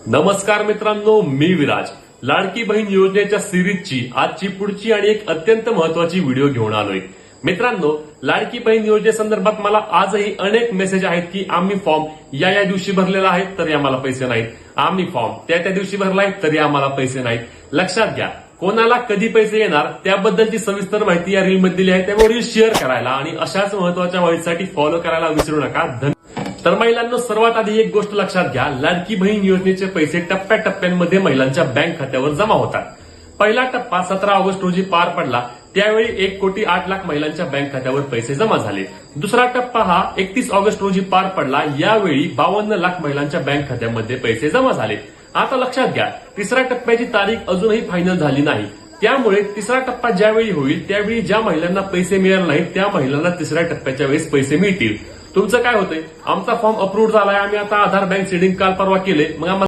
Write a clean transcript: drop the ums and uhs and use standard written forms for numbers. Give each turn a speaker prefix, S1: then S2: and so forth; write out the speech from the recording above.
S1: नमस्कार मित्रांनो, मी विराज. लाडकी बहीण योजनेच्या सिरीजची आजची पुढची आणि एक अत्यंत महत्वाची व्हिडिओ घेऊन आलोय. मित्रांनो, लाडकी बहीण योजनेसंदर्भात मला आजही अनेक मेसेज आहेत की आम्ही फॉर्म या दिवशी भरलेला आहे तरी आम्हाला पैसे नाहीत, आम्ही फॉर्म त्या दिवशी भरलाय तरी आम्हाला पैसे नाहीत. लक्षात घ्या, कोणाला कधी पैसे येणार त्याबद्दलची सविस्तर माहिती या रीलमध्ये दिली आहे, त्यामुळे रील शेअर करायला आणि अशाच महत्वाच्या माहितीसाठी फॉलो करायला विसरू नका. तर महिलांना सर्वात आधी एक गोष्ट लक्षात घ्या, लाडकी बहीण योजनेचे पैसे टप्प्याटप्प्यांमध्ये महिलांच्या बँक खात्यावर जमा होतात. पहिला टप्पा 17 ऑगस्ट रोजी पार पडला, त्यावेळी 1,08,00,000 महिलांच्या बँक खात्यावर पैसे जमा झाले. दुसरा टप्पा हा 31 ऑगस्ट रोजी पार पडला, यावेळी 52 लाख महिलांच्या बँक खात्यामध्ये पैसे जमा झाले. आता लक्षात घ्या, तिसऱ्या टप्प्याची तारीख अजूनही फायनल झाली नाही, त्यामुळे तिसरा टप्पा ज्यावेळी होईल त्यावेळी ज्या महिलांना पैसे मिळाले नाहीत त्या महिलांना तिसऱ्या टप्प्याच्या वेळेस पैसे मिळतील. तुमचं काय होतंय, आमचा फॉर्म अप्रूव्ह झालाय, आम्ही आता आधार बँक सीडिंग काल परवा केले, मग आम्हाला